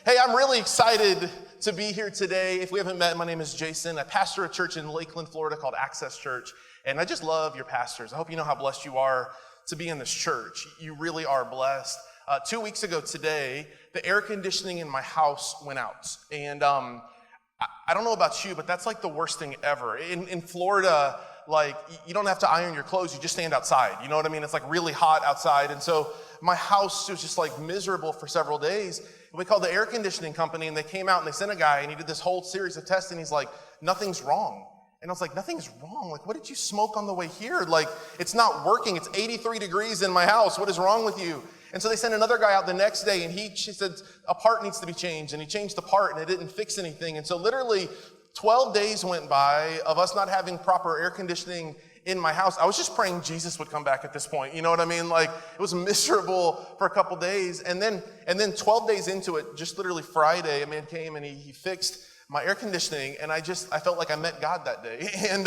Hey, I'm really excited to be here today. If we haven't met, my name is Jason. I pastor a church in Lakeland, Florida called Access Church, and I just love your pastors. I hope you know how blessed you are to be in this church. You really are blessed. 2 weeks ago today, the air conditioning in my house went out, and I don't know about you, but that's like the worst thing ever. In Florida, like, you don't have to iron your clothes, you just stand outside. You know what I mean? It's like really hot outside, and so my house was just like miserable for several days. We called the air conditioning company, and they came out and they sent a guy, and he did this whole series of tests, and he's like, nothing's wrong. And I was like, nothing's wrong? Like, what did you smoke on the way here? Like, it's not working. It's 83 degrees in my house. What is wrong with you? And so they sent another guy out the next day, and she said, a part needs to be changed. And he changed the part, and it didn't fix anything. And so literally 12 days went by of us not having proper air conditioning in my house. I was just praying Jesus would come back at this point. You know what I mean? Like, it was miserable for a couple days. And then 12 days into it, just literally Friday, a man came and he fixed my air conditioning. And I felt like I met God that day. And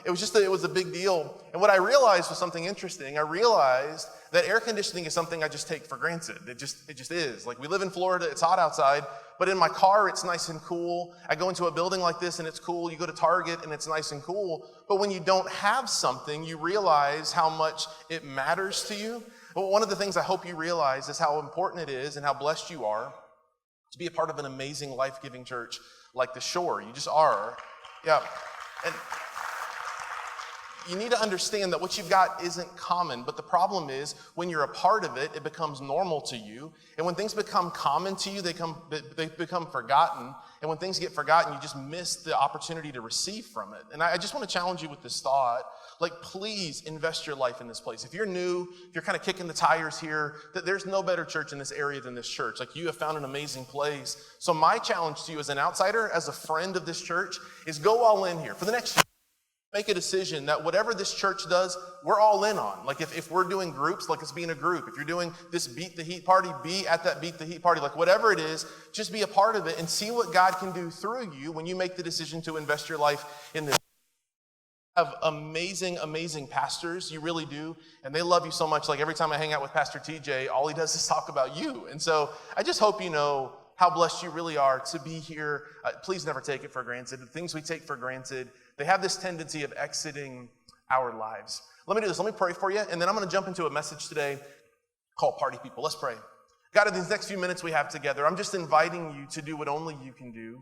it was a big deal. And what I realized was something interesting. I realized that air conditioning is something I just take for granted. It just is. Like, we live in Florida, it's hot outside, but in my car, it's nice and cool. I go into a building like this and it's cool. You go to Target and it's nice and cool. But when you don't have something, you realize how much it matters to you. Well, one of the things I hope you realize is how important it is and how blessed you are to be a part of an amazing, life-giving church like the Shore. You just are. Yeah. And you need to understand that what you've got isn't common, but the problem is when you're a part of it, it becomes normal to you. And when things become common to you, they become forgotten. And when things get forgotten, you just miss the opportunity to receive from it. And I just want to challenge you with this thought. Like, please invest your life in this place. If you're new, if you're kind of kicking the tires here, that there's no better church in this area than this church. Like, you have found an amazing place. So my challenge to you as an outsider, as a friend of this church, is go all in here. For the next year, make a decision that whatever this church does, we're all in on. Like, if we're doing groups, like, let's be in a group. If you're doing this Beat the Heat party, be at that Beat the Heat party. Like, whatever it is, just be a part of it and see what God can do through you when you make the decision to invest your life in this. You have amazing, amazing pastors. You really do. And they love you so much. Like, every time I hang out with Pastor TJ, all he does is talk about you. And so I just hope you know how blessed you really are to be here. Please never take it for granted. The things we take for granted, they have this tendency of exiting our lives. Let me do this. Let me pray for you, and then I'm going to jump into a message today called Party People. Let's pray. God, in these next few minutes we have together, I'm just inviting you to do what only you can do,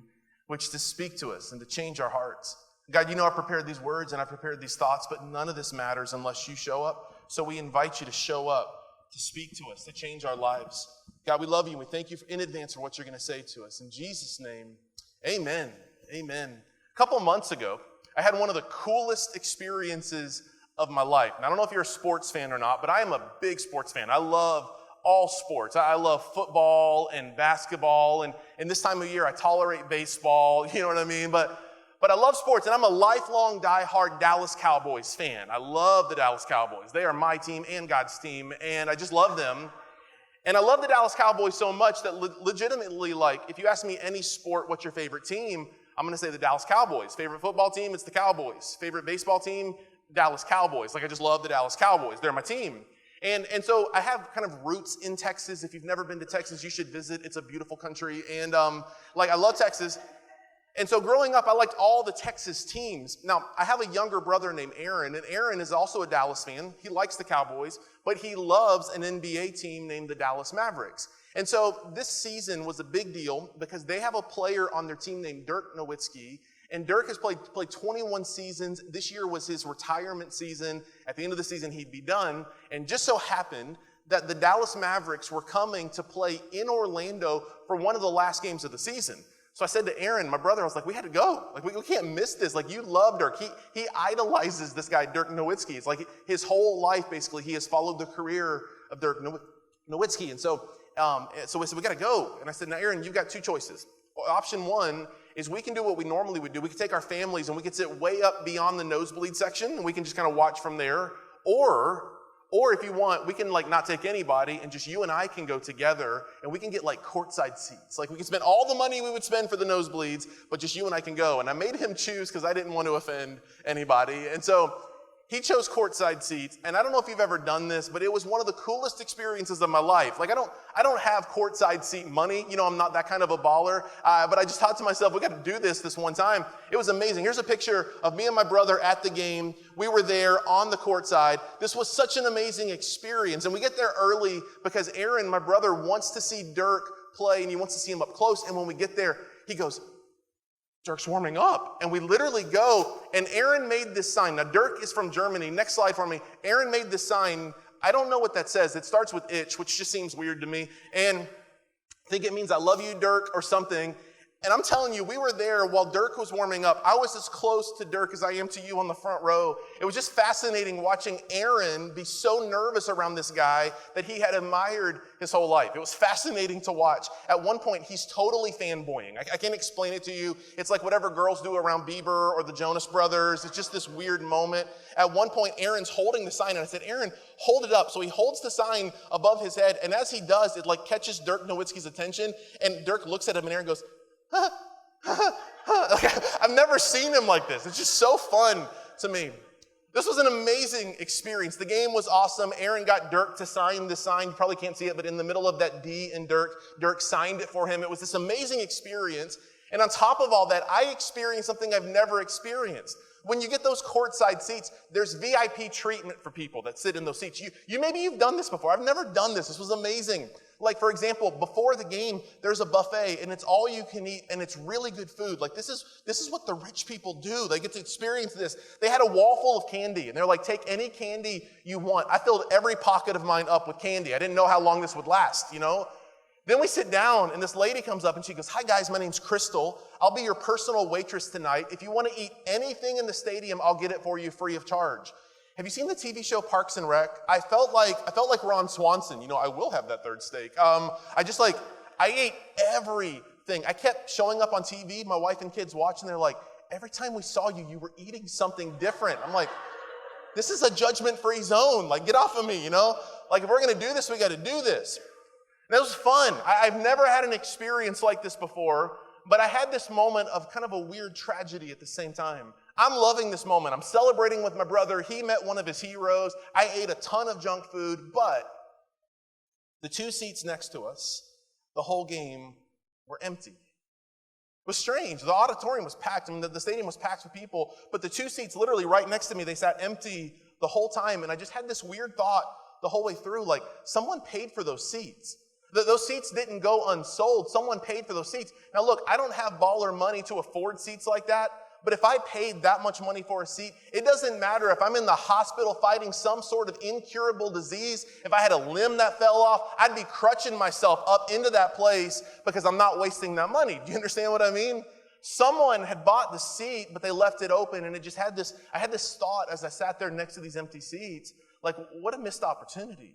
which is to speak to us and to change our hearts. God, you know I prepared these words and I prepared these thoughts, but none of this matters unless you show up. So we invite you to show up, to speak to us, to change our lives. God, we love you, and we thank you in advance for what you're going to say to us. In Jesus' name, amen. Amen. A couple months ago, I had one of the coolest experiences of my life. And I don't know if you're a sports fan or not, but I am a big sports fan. I love all sports. I love football and basketball, and this time of year I tolerate baseball, you know what I mean? But I love sports, and I'm a lifelong diehard Dallas Cowboys fan. I love the Dallas Cowboys. They are my team and God's team, and I just love them. And I love the Dallas Cowboys so much that legitimately, like, if you ask me any sport, what's your favorite team, I'm going to say the Dallas Cowboys. Favorite football team, it's the Cowboys. Favorite baseball team, Dallas Cowboys. Like, I just love the Dallas Cowboys. They're my team. And so I have kind of roots in Texas. If you've never been to Texas, you should visit. It's a beautiful country. And I love Texas. And so growing up, I liked all the Texas teams. Now, I have a younger brother named Aaron, and Aaron is also a Dallas fan. He likes the Cowboys, but he loves an NBA team named the Dallas Mavericks. And so this season was a big deal because they have a player on their team named Dirk Nowitzki, and Dirk has played 21 seasons. This year was his retirement season. At the end of the season, he'd be done. And just so happened that the Dallas Mavericks were coming to play in Orlando for one of the last games of the season. So I said to Aaron, my brother, I was like, we had to go. Like, we can't miss this. Like, you love Dirk. He idolizes this guy, Dirk Nowitzki. It's like his whole life, basically, he has followed the career of Dirk Nowitzki. And so we said, we got to go. And I said, now, Aaron, you've got two choices. Option one is we can do what we normally would do. We can take our families and we can sit way up beyond the nosebleed section, and we can just kind of watch from there. Or if you want, we can like not take anybody and just you and I can go together and we can get like courtside seats. Like we can spend all the money we would spend for the nosebleeds, but just you and I can go. And I made him choose because I didn't want to offend anybody. And so he chose courtside seats, and I don't know if you've ever done this, but it was one of the coolest experiences of my life. Like, I don't have courtside seat money. You know, I'm not that kind of a baller. But I just thought to myself, we got to do this one time. It was amazing. Here's a picture of me and my brother at the game. We were there on the courtside. This was such an amazing experience. And we get there early because Aaron, my brother, wants to see Dirk play, and he wants to see him up close. And when we get there, he goes, Dirk's warming up. And we literally go, and Aaron made this sign. Now, Dirk is from Germany. Next slide for me. Aaron made this sign. I don't know what that says. It starts with itch, which just seems weird to me. And I think it means I love you, Dirk, or something. And I'm telling you, we were there while Dirk was warming up. I was as close to Dirk as I am to you on the front row. It was just fascinating watching Aaron be so nervous around this guy that he had admired his whole life. It was fascinating to watch. At one point, he's totally fanboying. I can't explain it to you. It's like whatever girls do around Bieber or the Jonas Brothers. It's just this weird moment. At one point, Aaron's holding the sign, and I said, Aaron, hold it up. So he holds the sign above his head, and as he does, it like catches Dirk Nowitzki's attention, and Dirk looks at him, and Aaron goes, I've never seen him like this. It's just so fun to me. This was an amazing experience. The game was awesome. Aaron got Dirk to sign the sign. You probably can't see it, but in the middle of that D in Dirk signed it for him. It was this amazing experience. And on top of all that, I experienced something I've never experienced. When you get those courtside seats, there's VIP treatment for people that sit in those seats. Maybe you've done this before. I've never done this. This was amazing. Like, for example, before the game, there's a buffet, and it's all you can eat, and it's really good food. Like, this is what the rich people do. They get to experience this. They had a wall full of candy, and they're like, take any candy you want. I filled every pocket of mine up with candy. I didn't know how long this would last, you know? Then we sit down, and this lady comes up, and she goes, hi, guys, my name's Crystal. I'll be your personal waitress tonight. If you want to eat anything in the stadium, I'll get it for you free of charge. Have you seen the TV show Parks and Rec? I felt like Ron Swanson. You know, I will have that third steak. I ate everything. I kept showing up on TV, my wife and kids watching. They're like, every time we saw you, you were eating something different. I'm like, this is a judgment-free zone. Like, get off of me, you know? Like, if we're going to do this, we got to do this. And it was fun. I've never had an experience like this before, but I had this moment of kind of a weird tragedy at the same time. I'm loving this moment. I'm celebrating with my brother. He met one of his heroes. I ate a ton of junk food, but the two seats next to us, the whole game, were empty. It was strange. The auditorium was packed. I mean, the stadium was packed with people, but the two seats literally right next to me, they sat empty the whole time. And I just had this weird thought the whole way through, like, someone paid for those seats. Those seats didn't go unsold. Someone paid for those seats. Now, look, I don't have baller money to afford seats like that. But if I paid that much money for a seat, it doesn't matter if I'm in the hospital fighting some sort of incurable disease. If I had a limb that fell off, I'd be crutching myself up into that place because I'm not wasting that money. Do you understand what I mean? Someone had bought the seat, but they left it open, and I had this thought as I sat there next to these empty seats, like, what a missed opportunity.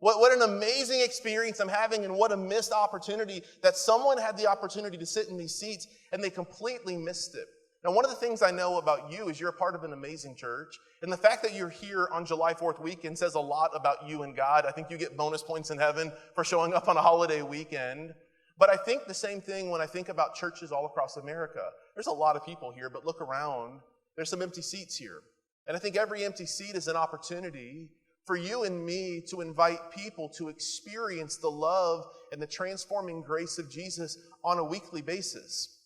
What an amazing experience I'm having, and what a missed opportunity that someone had the opportunity to sit in these seats and they completely missed it. Now, one of the things I know about you is you're a part of an amazing church, and the fact that you're here on July 4th weekend says a lot about you and God. I think you get bonus points in heaven for showing up on a holiday weekend. But I think the same thing when I think about churches all across America. There's a lot of people here, but look around. There's some empty seats here. And I think every empty seat is an opportunity for you and me to invite people to experience the love and the transforming grace of Jesus on a weekly basis.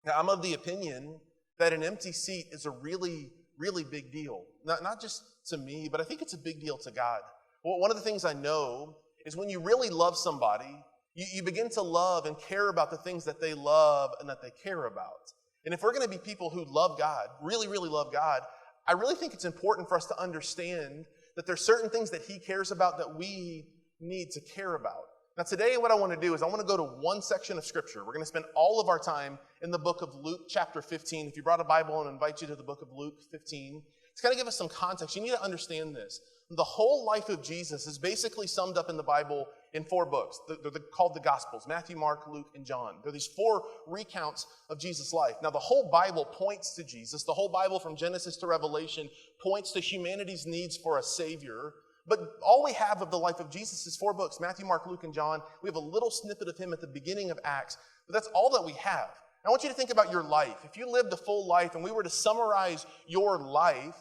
Now, I'm of the opinion that an empty seat is a really, really big deal. Not just to me, but I think it's a big deal to God. Well, one of the things I know is when you really love somebody, you begin to love and care about the things that they love and that they care about. And if we're going to be people who love God, really, really love God, I really think it's important for us to understand that there's certain things that He cares about that we need to care about. Now today what I want to do is I want to go to one section of Scripture. We're going to spend all of our time in the book of Luke chapter 15. If you brought a Bible, I invite you to the book of Luke 15. It's going to give us some context. You need to understand this. The whole life of Jesus is basically summed up in the Bible in 4 books. They're called the Gospels: Matthew, Mark, Luke, and John. There are these 4 recounts of Jesus' life. Now the whole Bible points to Jesus. The whole Bible from Genesis to Revelation points to humanity's needs for a Savior. But all we have of the life of Jesus is 4 books: Matthew, Mark, Luke, and John. We have a little snippet of Him at the beginning of Acts, but that's all that we have. I want you to think about your life. If you lived a full life and we were to summarize your life,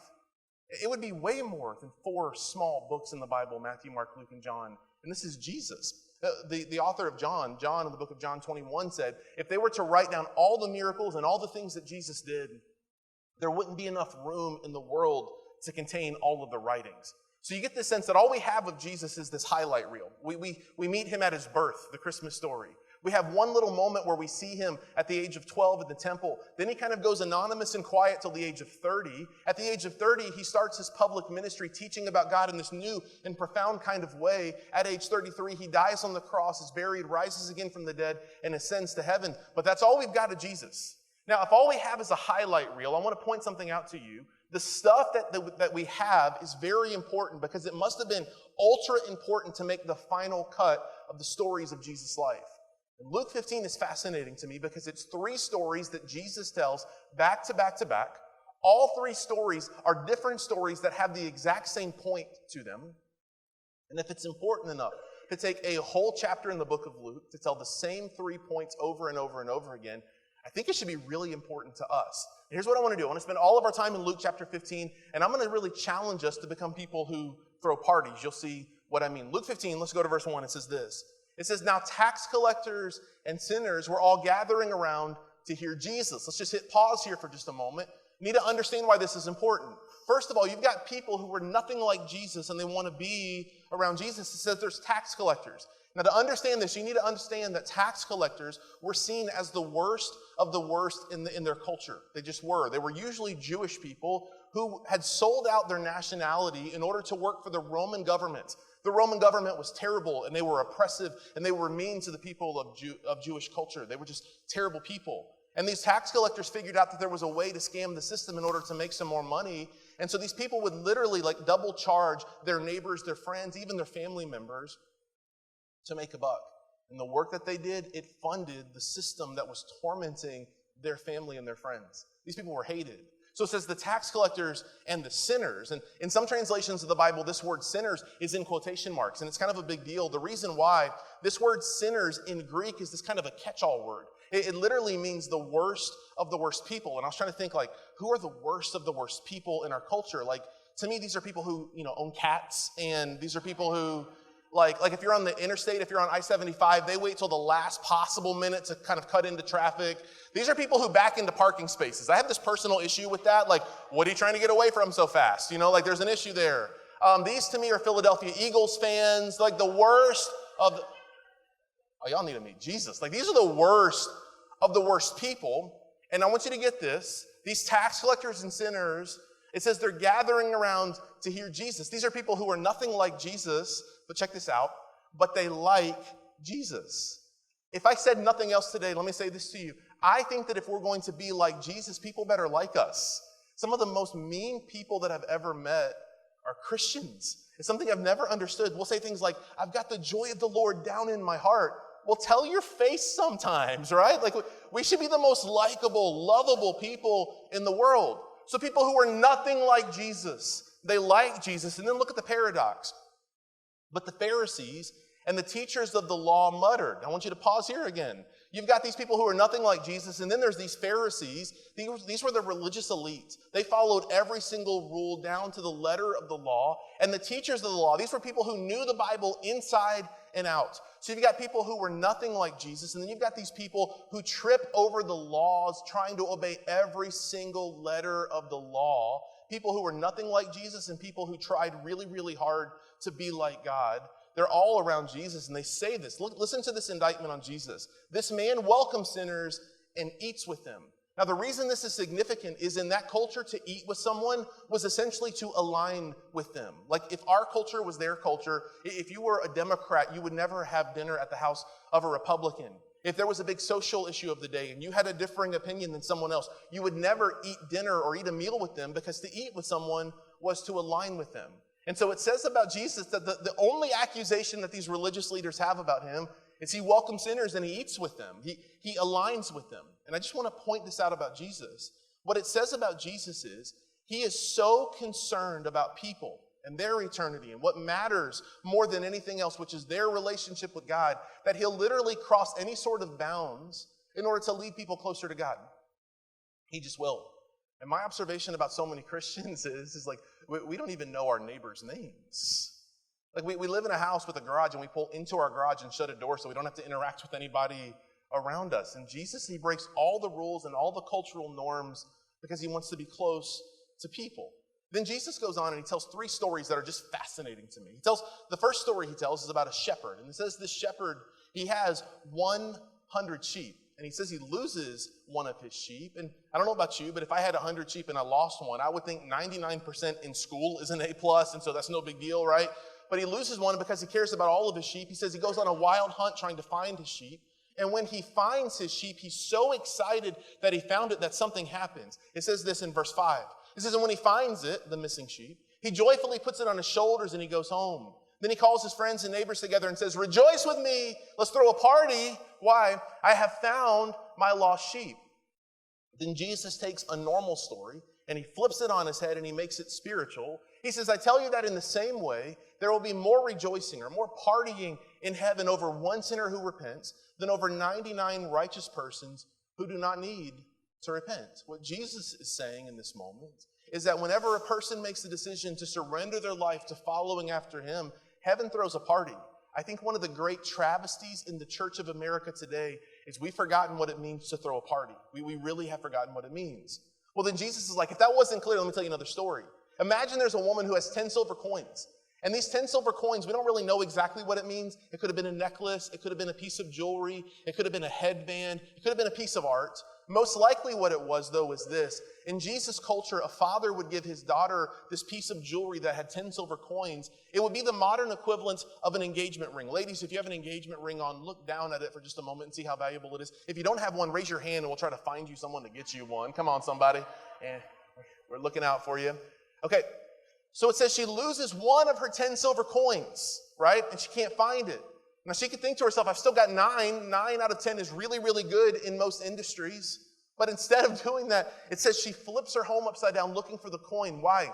It would be way more than 4 small books in the Bible, Matthew, Mark, Luke, and John. And this is Jesus. The author of John in the book of John 21 said, if they were to write down all the miracles and all the things that Jesus did, there wouldn't be enough room in the world to contain all of the writings. So you get this sense that all we have of Jesus is this highlight reel. We meet him at his birth, the Christmas story. We have one little moment where we see him at the age of 12 at the temple. Then he kind of goes anonymous and quiet till the age of 30. At the age of 30, he starts his public ministry teaching about God in this new and profound kind of way. At age 33, he dies on the cross, is buried, rises again from the dead, and ascends to heaven. But that's all we've got of Jesus. Now, if all we have is a highlight reel, I want to point something out to you. The stuff that we have is very important because it must have been ultra important to make the final cut of the stories of Jesus' life. And Luke 15 is fascinating to me because it's 3 stories that Jesus tells back to back to back. All 3 stories are different stories that have the exact same point to them. And if it's important enough to take a whole chapter in the book of Luke to tell the same 3 points over and over and over again, I think it should be really important to us. And here's what I want to do. I want to spend all of our time in Luke chapter 15, and I'm going to really challenge us to become people who throw parties. You'll see what I mean. Luke 15, let's go to verse 1. It says this. It says, now tax collectors and sinners were all gathering around to hear Jesus. Let's just hit pause here for just a moment. You need to understand why this is important. First of all, you've got people who were nothing like Jesus and they want to be around Jesus. It says there's tax collectors. Now, to understand this, you need to understand that tax collectors were seen as the worst of the worst in their culture. They just were. They were usually Jewish people who had sold out their nationality in order to work for the Roman government. The Roman government was terrible, and they were oppressive, and they were mean to the people of Jewish culture. They were just terrible people. And these tax collectors figured out that there was a way to scam the system in order to make some more money. And so these people would literally double charge their neighbors, their friends, even their family members to make a buck. And the work that they did, it funded the system that was tormenting their family and their friends. These people were hated. So it says the tax collectors and the sinners. And in some translations of the Bible, this word sinners is in quotation marks. And it's kind of a big deal. The reason why this word sinners in Greek is this kind of a catch-all word. It literally means the worst of the worst people. And I was trying to think, who are the worst of the worst people in our culture? To me, these are people who, own cats. And these are people who, if you're on the interstate, if you're on I-75, they wait till the last possible minute to kind of cut into traffic. These are people who back into parking spaces. I have this personal issue with that. What are you trying to get away from so fast? There's an issue there. These to me are Philadelphia Eagles fans, the worst of the... Oh, y'all need to meet Jesus. These are the worst of the worst people. And I want you to get this. These tax collectors and sinners, it says they're gathering around to hear Jesus. These are people who are nothing like Jesus, but check this out, but they like Jesus. If I said nothing else today, let me say this to you. I think that if we're going to be like Jesus, people better like us. Some of the most mean people that I've ever met are Christians. It's something I've never understood. We'll say things like, I've got the joy of the Lord down in my heart. Well, tell your face sometimes, right? We should be the most likable, lovable people in the world. So people who are nothing like Jesus, they like Jesus. And then look at the paradox. But the Pharisees and the teachers of the law muttered. I want you to pause here again. You've got these people who are nothing like Jesus, and then there's these Pharisees. These were the religious elite. They followed every single rule down to the letter of the law. And the teachers of the law, these were people who knew the Bible inside and out. So you've got people who were nothing like Jesus, and then you've got these people who trip over the laws, trying to obey every single letter of the law. People who were nothing like Jesus and people who tried really, really hard to be like God. They're all around Jesus, and they say this. Listen to this indictment on Jesus. This man welcomes sinners and eats with them. Now, the reason this is significant is in that culture, to eat with someone was essentially to align with them. If our culture was their culture, if you were a Democrat, you would never have dinner at the house of a Republican. If there was a big social issue of the day and you had a differing opinion than someone else, you would never eat dinner or eat a meal with them, because to eat with someone was to align with them. And so it says about Jesus that the only accusation that these religious leaders have about him is he welcomes sinners and he eats with them. He aligns with them. And I just want to point this out about Jesus. What it says about Jesus is he is so concerned about people and their eternity and what matters more than anything else, which is their relationship with God, that he'll literally cross any sort of bounds in order to lead people closer to God. He just will. And my observation about so many Christians is like, we don't even know our neighbors' names. Like we live in a house with a garage and we pull into our garage and shut a door so we don't have to interact with anybody around us. And Jesus, he breaks all the rules and all the cultural norms because he wants to be close to people. Then Jesus goes on and he tells 3 stories that are just fascinating to me. The first story he tells is about a shepherd. And it says this shepherd, he has 100 sheep. And he says he loses one of his sheep. And I don't know about you, but if I had 100 sheep and I lost one, I would think 99% in school is an A+, and so that's no big deal, right? But he loses one because he cares about all of his sheep. He says he goes on a wild hunt trying to find his sheep. And when he finds his sheep, he's so excited that he found it that something happens. It says this in verse 5. It says, and when he finds it, the missing sheep, he joyfully puts it on his shoulders and he goes home. Then he calls his friends and neighbors together and says, rejoice with me. Let's throw a party. Why? I have found my lost sheep. Then Jesus takes a normal story and he flips it on his head and he makes it spiritual. He says, I tell you that in the same way, there will be more rejoicing or more partying in heaven over one sinner who repents than over 99 righteous persons who do not need to repent. What Jesus is saying in this moment is that whenever a person makes the decision to surrender their life to following after him, heaven throws a party. I think one of the great travesties in the Church of America today is we've forgotten what it means to throw a party. We really have forgotten what it means. Well, then Jesus is like, if that wasn't clear, let me tell you another story. Imagine there's a woman who has 10 silver coins. And these 10 silver coins, we don't really know exactly what it means. It could have been a necklace. It could have been a piece of jewelry. It could have been a headband. It could have been a piece of art. Most likely what it was, though, was this. In Jesus' culture, a father would give his daughter this piece of jewelry that had 10 silver coins. It would be the modern equivalent of an engagement ring. Ladies, if you have an engagement ring on, look down at it for just a moment and see how valuable it is. If you don't have one, raise your hand and we'll try to find you someone to get you one. Come on, somebody. And we're looking out for you. Okay, so it says she loses one of her 10 silver coins, right? And she can't find it. Now, she could think to herself, I've still got 9. 9 out of 10 is really, really good in most industries. But instead of doing that, it says she flips her home upside down looking for the coin. Why?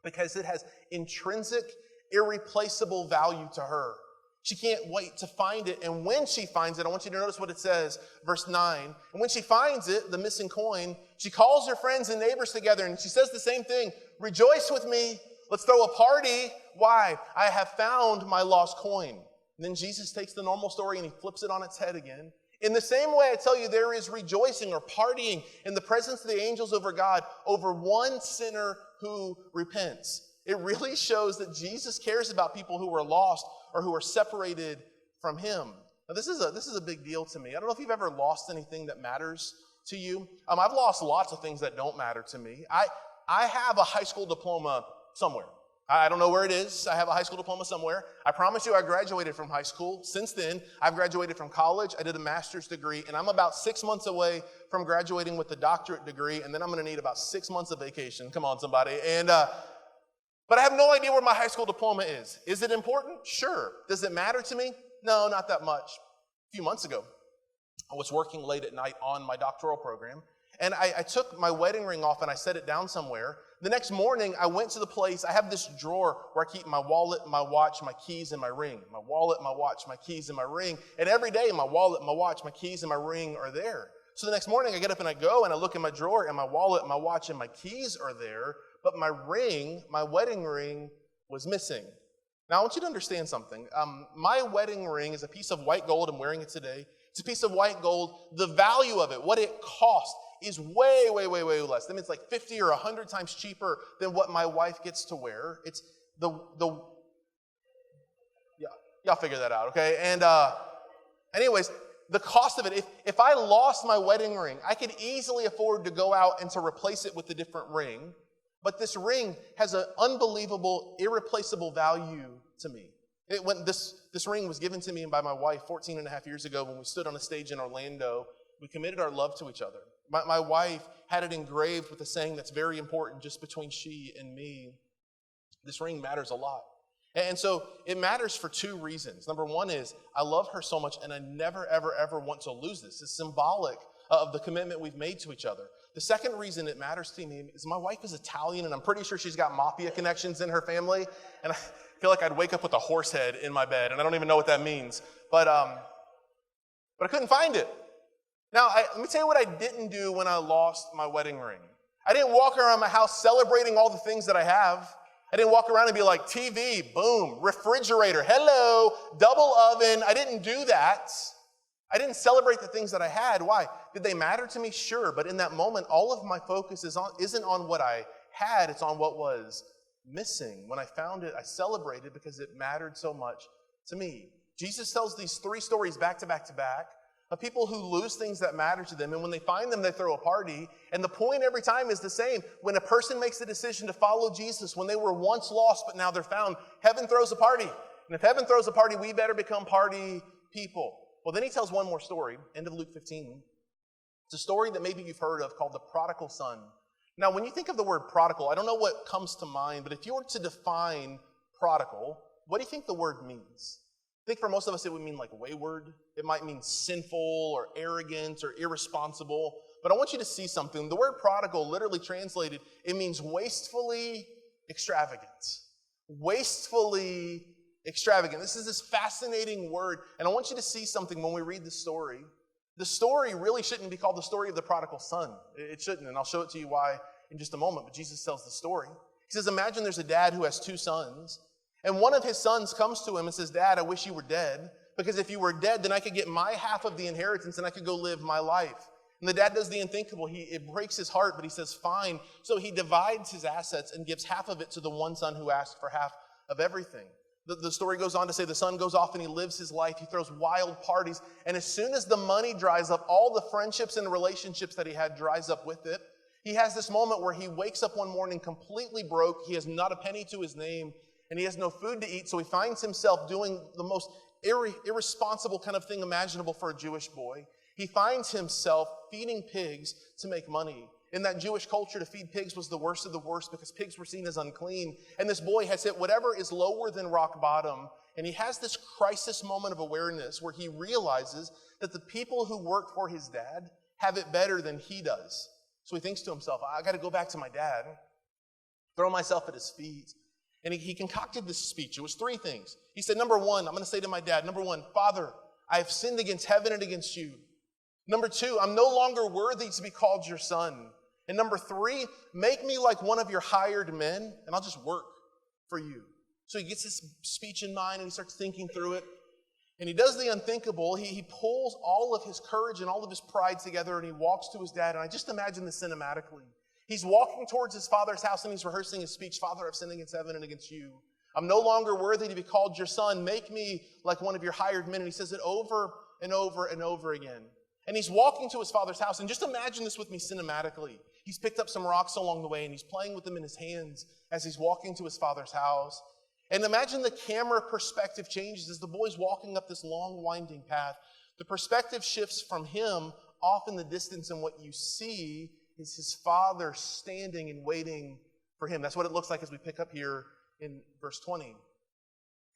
Because it has intrinsic, irreplaceable value to her. She can't wait to find it. And when she finds it, I want you to notice what it says, verse 9. And when she finds it, the missing coin, she calls her friends and neighbors together and she says the same thing. Rejoice with me. Let's throw a party. Why? I have found my lost coin. And then Jesus takes the normal story and he flips it on its head again. In the same way, I tell you, there is rejoicing or partying in the presence of the angels over God over one sinner who repents. It really shows that Jesus cares about people who are lost or who are separated from him. Now, this is a big deal to me. I don't know if you've ever lost anything that matters to you. I've lost lots of things that don't matter to me. I have a high school diploma somewhere. I don't know where it is. I have a high school diploma somewhere. I promise you I graduated from high school. Since then, I've graduated from college. I did a master's degree, and I'm about 6 months away from graduating with a doctorate degree, and then I'm going to need about 6 months of vacation. Come on, somebody. But I have no idea where my high school diploma is. Is it important? Sure. Does it matter to me? No, not that much. A few months ago, I was working late at night on my doctoral program, and I took my wedding ring off and I set it down somewhere. The next morning, I went to the place. I have this drawer where I keep my wallet, my watch, my keys, and my ring. My wallet, my watch, my keys, and my ring. And every day, my wallet, my watch, my keys, and my ring are there. So the next morning, I get up and I go and I look in my drawer, and my wallet, my watch, and my keys are there. But my ring, my wedding ring, was missing. Now, I want you to understand something. My wedding ring is a piece of white gold. I'm wearing it today. It's a piece of white gold. The value of it, what it cost, is way, way, way, way less. I mean, it's like 50 or 100 times cheaper than what my wife gets to wear. It's y'all figure that out, okay? And anyways, the cost of it, if I lost my wedding ring, I could easily afford to go out and to replace it with a different ring. But this ring has an unbelievable, irreplaceable value to me. When this ring was given to me by my wife 14 and a half years ago when we stood on a stage in Orlando. We committed our love to each other. My wife had it engraved with a saying that's very important just between she and me. This ring matters a lot. And so it matters for 2 reasons. Number one is I love her so much and I never, ever, ever want to lose this. It's symbolic of the commitment we've made to each other. The second reason it matters to me is my wife is Italian and I'm pretty sure she's got mafia connections in her family. And I feel like I'd wake up with a horse head in my bed and I don't even know what that means. But I couldn't find it. Now, let me tell you what I didn't do when I lost my wedding ring. I didn't walk around my house celebrating all the things that I have. I didn't walk around and be like, TV, boom, refrigerator, hello, double oven. I didn't do that. I didn't celebrate the things that I had. Why? Did they matter to me? Sure. But in that moment, all of my focus isn't on what I had. It's on what was missing. When I found it, I celebrated because it mattered so much to me. Jesus tells these 3 stories back to back to back of people who lose things that matter to them. And when they find them, they throw a party. And the point every time is the same. When a person makes the decision to follow Jesus, when they were once lost, but now they're found, heaven throws a party. And if heaven throws a party, we better become party people. Well, then he tells one more story, end of Luke 15. It's a story that maybe you've heard of called the prodigal son. Now, when you think of the word prodigal, I don't know what comes to mind, but if you were to define prodigal, what do you think the word means? I think for most of us it would mean like wayward. It might mean sinful or arrogant or irresponsible. But I want you to see something. The word prodigal, literally translated, it means wastefully extravagant. Wastefully extravagant. This is this fascinating word. And I want you to see something when we read the story. The story really shouldn't be called the story of the prodigal son. It shouldn't. And I'll show it to you why in just a moment. But Jesus tells the story. He says, imagine there's a dad who has 2 sons. And one of his sons comes to him and says, Dad, I wish you were dead. Because if you were dead, then I could get my half of the inheritance and I could go live my life. And the dad does the unthinkable. It breaks his heart, but he says, fine. So he divides his assets and gives half of it to the one son who asked for half of everything. The story goes on to say the son goes off and he lives his life. He throws wild parties. And as soon as the money dries up, all the friendships and relationships that he had dries up with it. He has this moment where he wakes up one morning completely broke. He has not a penny to his name and he has no food to eat. So he finds himself doing the most irresponsible kind of thing imaginable for a Jewish boy. He finds himself feeding pigs to make money. In that Jewish culture, to feed pigs was the worst of the worst because pigs were seen as unclean. And this boy has hit whatever is lower than rock bottom. And he has this crisis moment of awareness where he realizes that the people who work for his dad have it better than he does. So he thinks to himself, I got to go back to my dad, throw myself at his feet. And he concocted this speech. It was 3 things. He said, number 1, I'm going to say to my dad, number 1, Father, I have sinned against heaven and against you. Number 2, I'm no longer worthy to be called your son. And number 3, make me like one of your hired men, and I'll just work for you. So he gets this speech in mind, and he starts thinking through it. And he does the unthinkable. He pulls all of his courage and all of his pride together, and he walks to his dad. And I just imagine this cinematically. He's walking towards his father's house, and he's rehearsing his speech. Father, I've sinned against heaven and against you. I'm no longer worthy to be called your son. Make me like one of your hired men. And he says it over and over and over again. And he's walking to his father's house. And just imagine this with me cinematically. He's picked up some rocks along the way, and he's playing with them in his hands as he's walking to his father's house. And imagine the camera perspective changes as the boy's walking up this long, winding path. The perspective shifts from him off in the distance, and what you see is his father standing and waiting for him. That's what it looks like as we pick up here in verse 20.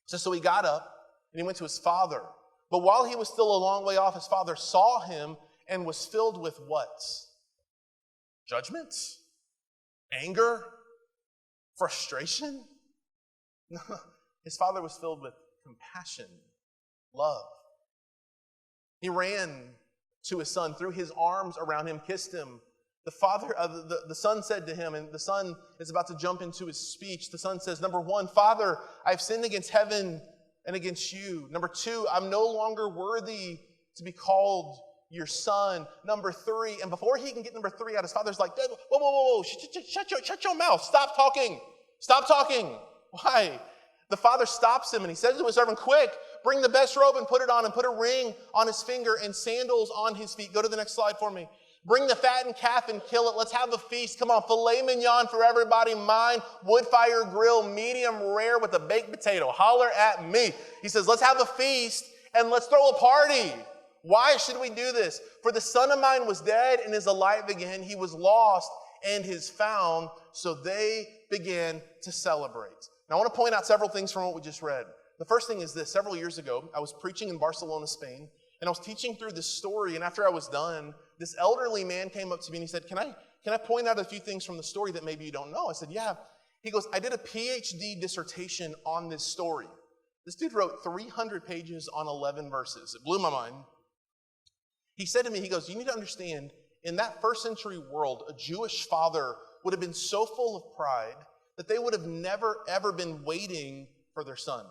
So he got up, and he went to his father. But while he was still a long way off, his father saw him and was filled with what? Judgment? Anger? Frustration? No, his father was filled with compassion, love. He ran to his son, threw his arms around him, kissed him. The son said to him, and the son is about to jump into his speech. The son says, number 1, Father, I've sinned against heaven and against you. Number 2, I'm no longer worthy to be called your son. Number 3, and before he can get number 3 out, his father's like, whoa, shut your mouth. Stop talking. Why? The father stops him and he says to his servant, quick, bring the best robe and put it on, and put a ring on his finger and sandals on his feet. Go to the next slide for me. Bring the fattened calf and kill it. Let's have a feast. Come on, filet mignon for everybody. Mine, wood fire grill, medium rare with a baked potato. Holler at me. He says, let's have a feast and let's throw a party. Why should we do this? For the son of mine was dead and is alive again. He was lost and is found. So they began to celebrate. Now, I want to point out several things from what we just read. The first thing is this. Several years ago, I was preaching in Barcelona, Spain, and I was teaching through this story. And after I was done, this elderly man came up to me and he said, can I point out a few things from the story that maybe you don't know? I said, yeah. He goes, I did a PhD dissertation on this story. This dude wrote 300 pages on 11 verses. It blew my mind. He said to me, he goes, you need to understand, In that first century world, a Jewish father would have been so full of pride that they would have never, ever been waiting for their son.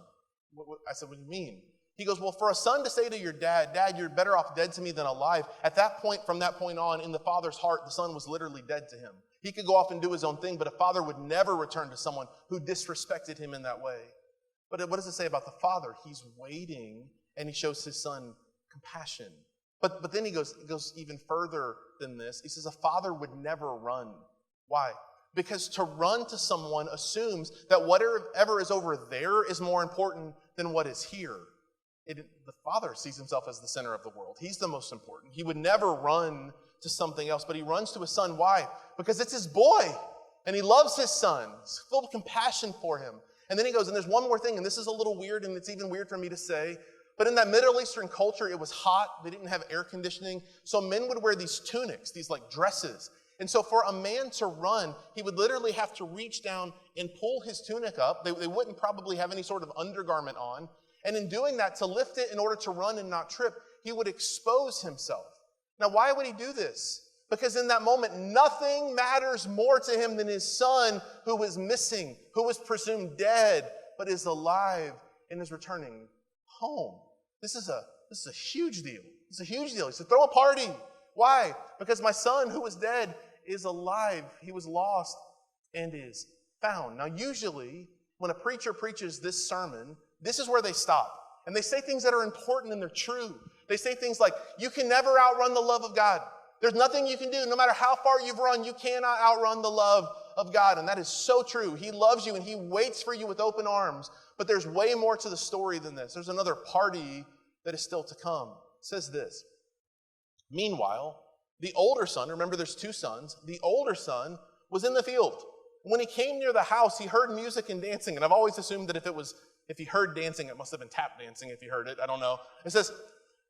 I said, what do you mean? He goes, well, for a son to say to your dad, Dad, you're better off dead to me than alive. At that point, from that point on, in the father's heart, the son was literally dead to him. He could go off and do his own thing, but a father would never return to someone who disrespected him in that way. But what does it say about the father? He's waiting, and he shows his son compassion. But then he goes even further than this. He says a father would never run. Why? Because to run to someone assumes that whatever is over there is more important than what is here. The father sees himself as the center of the world. He's the most important. He would never run to something else, but he runs to his son. Why? Because it's his boy, and he loves his son. He's filled with compassion for him. And then he goes, and there's one more thing, and this is a little weird, and it's even weird for me to say, but in that Middle Eastern culture, it was hot. They didn't have air conditioning, so men would wear these tunics, these like dresses. And so for a man to run, he would literally have to reach down and pull his tunic up. They wouldn't probably have any sort of undergarment on. And in doing that, to lift it in order to run and not trip, he would expose himself. Now, why would he do this? Because in that moment, nothing matters more to him than his son who was missing, who was presumed dead, but is alive and is returning home. This is a huge deal. It's a huge deal. He said, throw a party. Why? Because my son who was dead is alive. He was lost and is found. Now, usually, when a preacher preaches this sermon, this is where they stop. And they say things that are important and they're true. They say things like, you can never outrun the love of God. There's nothing you can do. No matter how far you've run, you cannot outrun the love of God. And that is so true. He loves you and he waits for you with open arms. But there's way more to the story than this. There's another party that is still to come. It says this. Meanwhile, the older son, remember there's two sons, the older son was in the field. When he came near the house, he heard music and dancing. And I've always assumed that if he heard dancing, it must have been tap dancing if he heard it. I don't know. It says,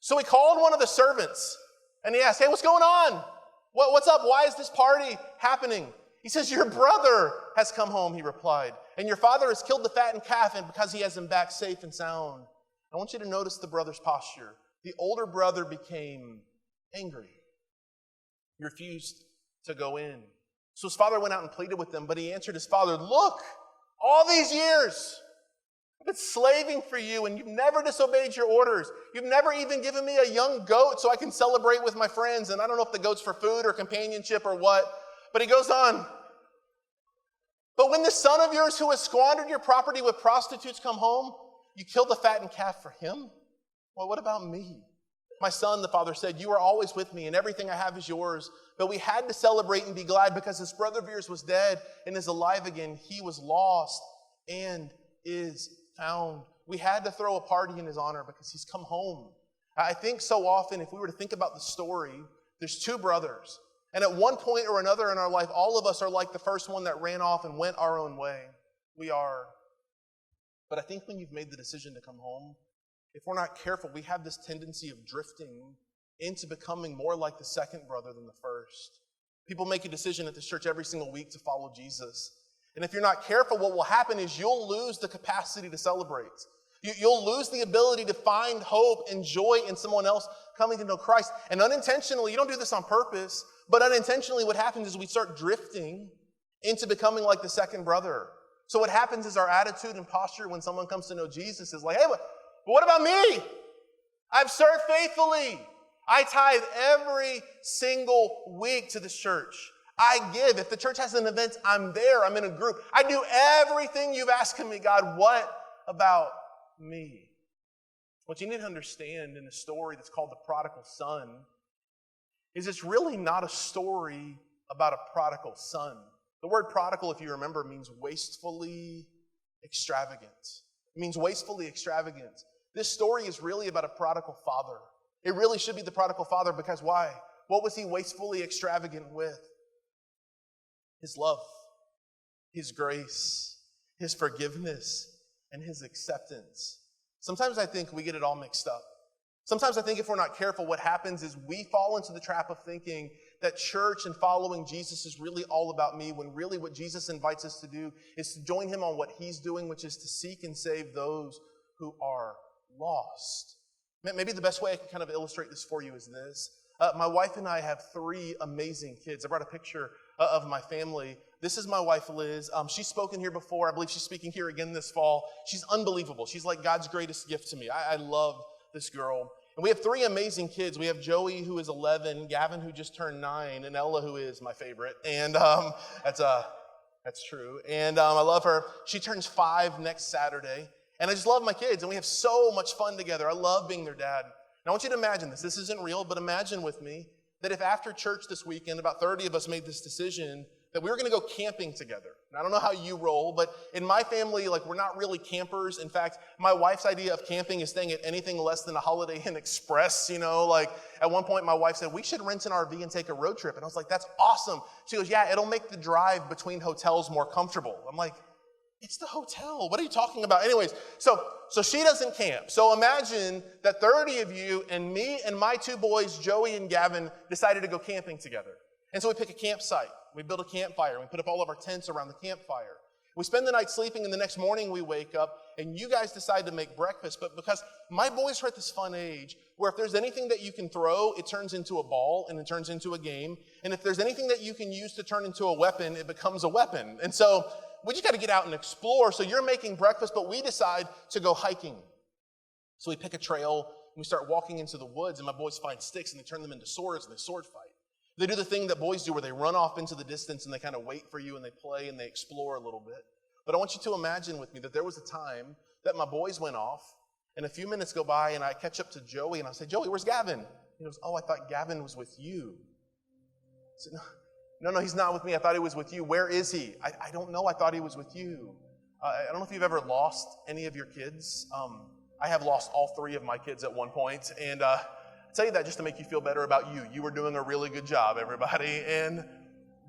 so he called one of the servants and he asked, hey, what's going on? What's up? Why is this party happening? He says, your brother has come home, he replied, and your father has killed the fattened calf, and because he has him back safe and sound. I want you to notice the brother's posture. The older brother became angry. He refused to go in. So his father went out and pleaded with him, but he answered his father, look, all these years I've been slaving for you, and you've never disobeyed your orders. You've never even given me a young goat so I can celebrate with my friends. And I don't know if the goat's for food or companionship or what, but he goes on. But when this son of yours who has squandered your property with prostitutes come home, you kill the fattened calf for him? Well, what about me? My son, the father said, you are always with me and everything I have is yours. But we had to celebrate and be glad because this brother of yours was dead and is alive again. He was lost and is found. We had to throw a party in his honor because he's come home. I think so often, if we were to think about the story, there's two brothers. And at one point or another in our life, all of us are like the first one that ran off and went our own way. We are. But I think when you've made the decision to come home, if we're not careful, we have this tendency of drifting into becoming more like the second brother than the first. People make a decision at this church every single week to follow Jesus. And if you're not careful, what will happen is you'll lose the capacity to celebrate. You'll lose the ability to find hope and joy in someone else coming to know Christ. And unintentionally, you don't do this on purpose, but unintentionally what happens is we start drifting into becoming like the second brother. So what happens is our attitude and posture when someone comes to know Jesus is like, hey, what about me? I've served faithfully. I tithe every single week to this church. I give. If the church has an event, I'm there. I'm in a group. I do everything you've asked of me, God. What about me? What you need to understand in the story that's called the prodigal son is it's really not a story about a prodigal son. The word prodigal, if you remember, means wastefully extravagant. It means wastefully extravagant. This story is really about a prodigal father. It really should be the prodigal father because why? What was he wastefully extravagant with? His love, his grace, his forgiveness, and his acceptance. Sometimes I think we get it all mixed up. Sometimes I think if we're not careful, what happens is we fall into the trap of thinking that church and following Jesus is really all about me, when really what Jesus invites us to do is to join him on what he's doing, which is to seek and save those who are lost. Maybe the best way I can kind of illustrate this for you is this. My wife and I have 3 amazing kids. I brought a picture of my family. This is my wife, Liz. She's spoken here before. I believe she's speaking here again this fall. She's unbelievable. She's like God's greatest gift to me. I love this girl. And we have 3 amazing kids. We have Joey, who is 11, Gavin, who just turned 9, and Ella, who is my favorite. And that's true. And I love her. She turns 5 next Saturday. And I just love my kids, and we have so much fun together. I love being their dad. Now, I want you to imagine this. This isn't real, but imagine with me that if after church this weekend, about 30 of us made this decision that we were going to go camping together. And I don't know how you roll, but in my family, like, we're not really campers. In fact, my wife's idea of camping is staying at anything less than a Holiday Inn Express. You know, like, at one point my wife said, we should rent an RV and take a road trip. And I was like, that's awesome. She goes, yeah, it'll make the drive between hotels more comfortable. I'm like, it's the hotel. What are you talking about? Anyways, so she doesn't camp. So imagine that 30 of you and me and my 2 boys, Joey and Gavin, decided to go camping together. And so we pick a campsite. We build a campfire. We put up all of our tents around the campfire. We spend the night sleeping, and the next morning we wake up, and you guys decide to make breakfast. But because my boys are at this fun age where if there's anything that you can throw, it turns into a ball, and it turns into a game. And if there's anything that you can use to turn into a weapon, it becomes a weapon. And so we just got to get out and explore. So you're making breakfast, but we decide to go hiking. So we pick a trail, and we start walking into the woods, and my boys find sticks, and they turn them into swords, and they sword fight. They do the thing that boys do where they run off into the distance, and they kind of wait for you, and they play, and they explore a little bit. But I want you to imagine with me that there was a time that my boys went off, and a few minutes go by, and I catch up to Joey, and I say, Joey, where's Gavin? He goes, oh, I thought Gavin was with you. I said, no, he's not with me. I thought he was with you. Where is he? I don't know. I thought he was with you. I don't know if you've ever lost any of your kids. I have lost all 3 of my kids at one point. And I tell you that just to make you feel better about you. You were doing a really good job, everybody.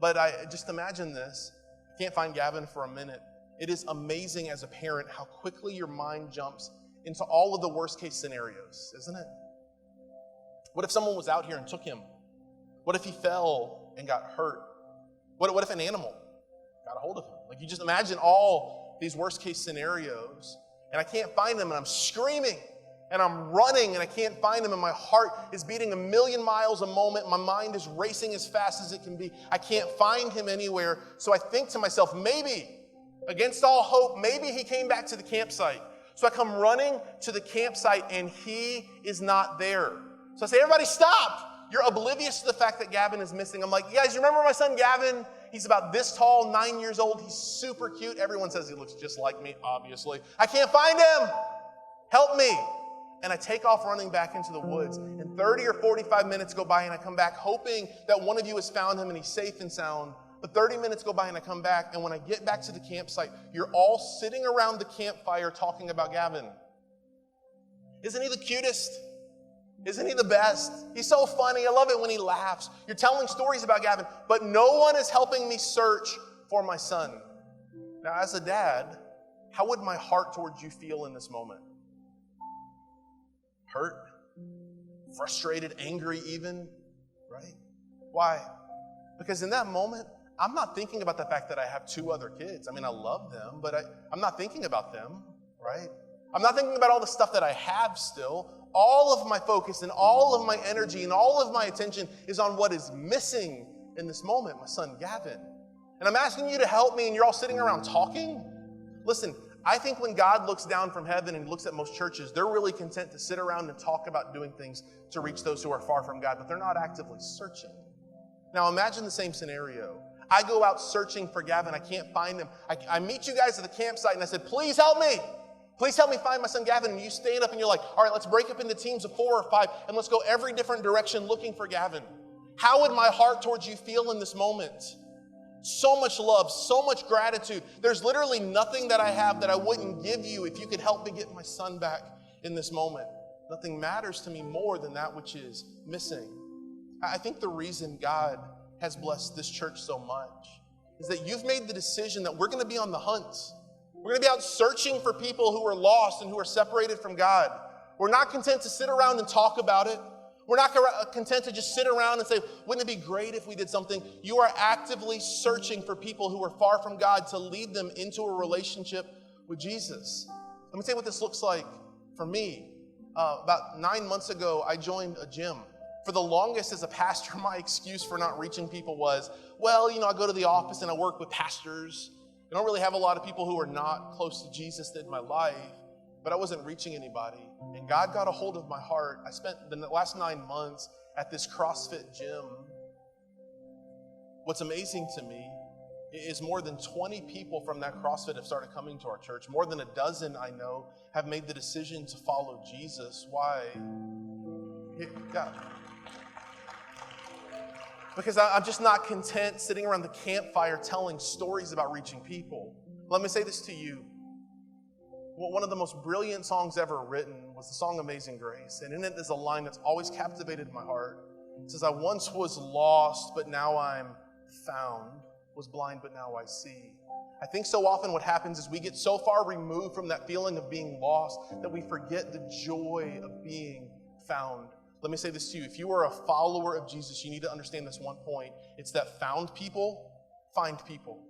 But I just imagine this. Can't find Gavin for a minute. It is amazing as a parent how quickly your mind jumps into all of the worst case scenarios, isn't it? What if someone was out here and took him? What if he fell and got hurt? What if an animal got a hold of him? Like, you just imagine all these worst case scenarios, and I can't find him, and I'm screaming, and I'm running, and I can't find him, and my heart is beating 1,000,000 miles a moment. My mind is racing as fast as it can be. I can't find him anywhere. So I think to myself, maybe, against all hope, maybe he came back to the campsite. So I come running to the campsite, and he is not there. So I say, everybody stop. You're oblivious to the fact that Gavin is missing. I'm like, you guys, you remember my son Gavin? He's about this tall, 9 years old. He's super cute. Everyone says he looks just like me, obviously. I can't find him. Help me. And I take off running back into the woods. And 30 or 45 minutes go by, and I come back hoping that one of you has found him and he's safe and sound. But 30 minutes go by, and I come back, and when I get back to the campsite, you're all sitting around the campfire talking about Gavin. Isn't he the cutest? Isn't he the best? He's so funny. I love it when he laughs. You're telling stories about Gavin, but no one is helping me search for my son. Now, as a dad, how would my heart towards you feel in this moment? Hurt? Frustrated? Angry even? Right? Why? Because in that moment, I'm not thinking about the fact that I have 2 other kids. I mean, I love them, but I'm not thinking about them, right? I'm not thinking about all the stuff that I have still. All of my focus and all of my energy and all of my attention is on what is missing in this moment, my son Gavin. And I'm asking you to help me, and you're all sitting around talking. Listen, I think when God looks down from heaven and looks at most churches, they're really content to sit around and talk about doing things to reach those who are far from God, but they're not actively searching. Now imagine the same scenario. I go out searching for Gavin. I can't find him. I meet you guys at the campsite, and I said, please help me. Please help me find my son Gavin. And you stand up and you're like, all right, let's break up into teams of 4 or 5 and let's go every different direction looking for Gavin. How would my heart towards you feel in this moment? So much love, so much gratitude. There's literally nothing that I have that I wouldn't give you if you could help me get my son back in this moment. Nothing matters to me more than that which is missing. I think the reason God has blessed this church so much is that you've made the decision that we're going to be on the hunt. We're going to be out searching for people who are lost and who are separated from God. We're not content to sit around and talk about it. We're not content to just sit around and say, wouldn't it be great if we did something? You are actively searching for people who are far from God to lead them into a relationship with Jesus. Let me tell you what this looks like for me. About 9 months ago, I joined a gym. For the longest as a pastor, my excuse for not reaching people was, well, I go to the office and I work with pastors. I don't really have a lot of people who are not close to Jesus in my life, but I wasn't reaching anybody. And God got a hold of my heart. I spent the last 9 months at this CrossFit gym. What's amazing to me is more than 20 people from that CrossFit have started coming to our church. More than a dozen, I know, have made the decision to follow Jesus. Why? Yeah. Because I'm just not content sitting around the campfire telling stories about reaching people. Let me say this to you. One of the most brilliant songs ever written was the song Amazing Grace. And in it is a line that's always captivated my heart. It says, I once was lost, but now I'm found. Was blind, but now I see. I think so often what happens is we get so far removed from that feeling of being lost that we forget the joy of being found. Let me say this to you. If you are a follower of Jesus, you need to understand this one point. It's that found people find people.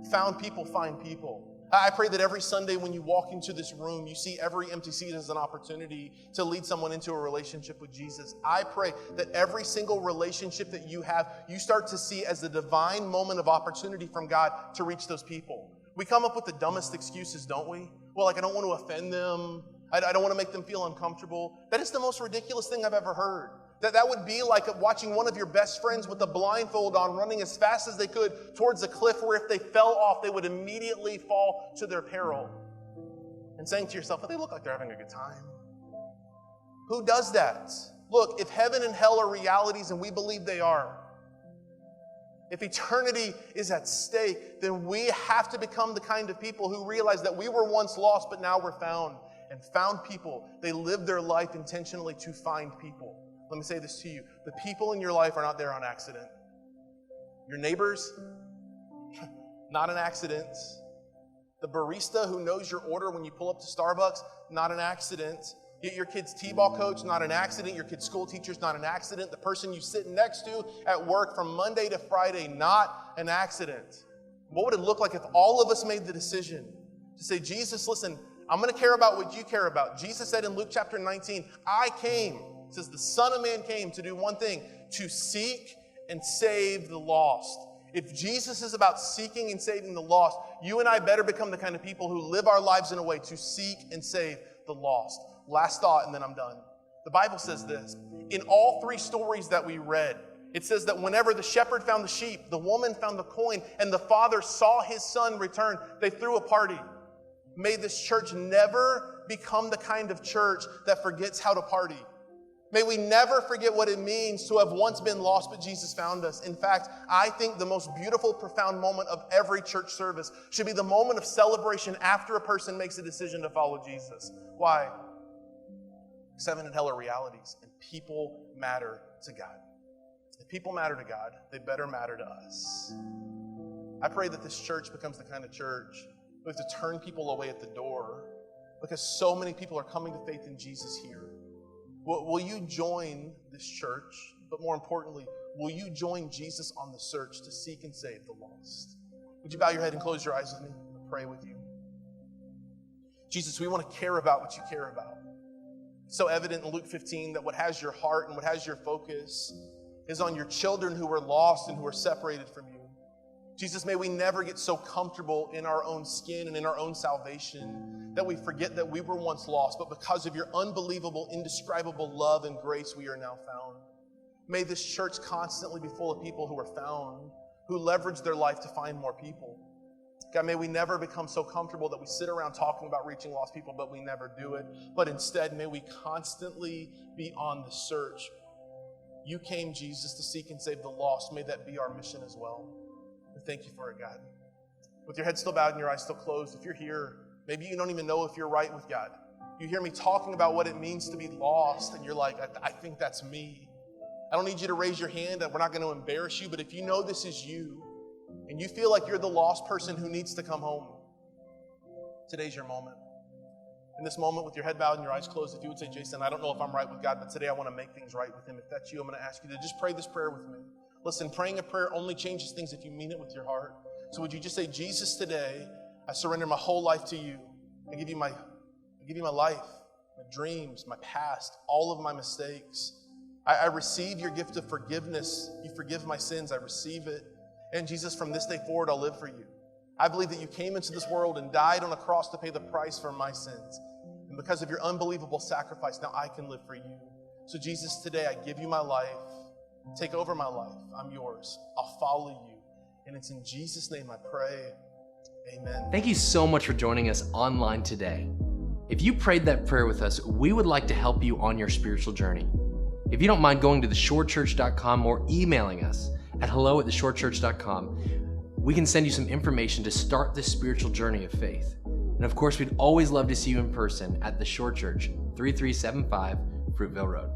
Found people find people. I pray that every Sunday when you walk into this room, you see every empty seat as an opportunity to lead someone into a relationship with Jesus. I pray that every single relationship that you have, you start to see as a divine moment of opportunity from God to reach those people. We come up with the dumbest excuses, don't we? Well, I don't want to offend them. I don't want to make them feel uncomfortable. That is the most ridiculous thing I've ever heard. That would be like watching one of your best friends with a blindfold on running as fast as they could towards a cliff where if they fell off, they would immediately fall to their peril. And saying to yourself, well, they look like they're having a good time. Who does that? Look, if heaven and hell are realities, and we believe they are, if eternity is at stake, then we have to become the kind of people who realize that we were once lost, but now we're found. And found people, they live their life intentionally to find people. Let me say this to you. The people in your life are not there on accident. Your neighbors, not an accident. The barista who knows your order when you pull up to Starbucks, not an accident. Your kid's t-ball coach, not an accident. Your kid's school teacher's not an accident. The person you sit next to at work from Monday to Friday, not an accident. What would it look like if all of us made the decision to say, Jesus, listen, I'm going to care about what you care about. Jesus said in Luke chapter 19, I came, it says the Son of Man came to do one thing, to seek and save the lost. If Jesus is about seeking and saving the lost, you and I better become the kind of people who live our lives in a way to seek and save the lost. Last thought, and then I'm done. The Bible says this. In all three stories that we read, it says that whenever the shepherd found the sheep, the woman found the coin, and the father saw his son return, they threw a party. May this church never become the kind of church that forgets how to party. May we never forget what it means to have once been lost, but Jesus found us. In fact, I think the most beautiful, profound moment of every church service should be the moment of celebration after a person makes a decision to follow Jesus. Why? Heaven and hell are realities, and people matter to God. If people matter to God, they better matter to us. I pray that this church becomes the kind of church we have to turn people away at the door because so many people are coming to faith in Jesus here. Will you join this church? But more importantly, will you join Jesus on the search to seek and save the lost? Would you bow your head and close your eyes with me? I'll pray with you. Jesus, we want to care about what you care about. It's so evident in Luke 15 that what has your heart and what has your focus is on your children who are lost and who are separated from you. Jesus, may we never get so comfortable in our own skin and in our own salvation that we forget that we were once lost, but because of your unbelievable, indescribable love and grace, we are now found. May this church constantly be full of people who are found, who leverage their life to find more people. God, may we never become so comfortable that we sit around talking about reaching lost people, but we never do it. But instead, may we constantly be on the search. You came, Jesus, to seek and save the lost. May that be our mission as well. We thank you for it, God. With your head still bowed and your eyes still closed, if you're here, maybe you don't even know if you're right with God. You hear me talking about what it means to be lost, and you're like, I think that's me. I don't need you to raise your hand. We're not going to embarrass you, but if you know this is you, and you feel like you're the lost person who needs to come home, today's your moment. In this moment, with your head bowed and your eyes closed, if you would say, Jason, I don't know if I'm right with God, but today I want to make things right with him. If that's you, I'm going to ask you to just pray this prayer with me. Listen, praying a prayer only changes things if you mean it with your heart. So would you just say, Jesus, today, I surrender my whole life to you. I give you my life, my dreams, my past, all of my mistakes. I receive your gift of forgiveness. You forgive my sins. I receive it. And Jesus, from this day forward, I'll live for you. I believe that you came into this world and died on a cross to pay the price for my sins. And because of your unbelievable sacrifice, now I can live for you. So Jesus, today I give you my life. Take over my life. I'm yours. I'll follow you. And it's in Jesus' name I pray. Amen. Thank you so much for joining us online today. If you prayed that prayer with us, we would like to help you on your spiritual journey. If you don't mind going to theshorechurch.com or emailing us at hello@theshorechurch.com, we can send you some information to start this spiritual journey of faith. And of course, we'd always love to see you in person at The Shore Church, 3375 Fruitville Road.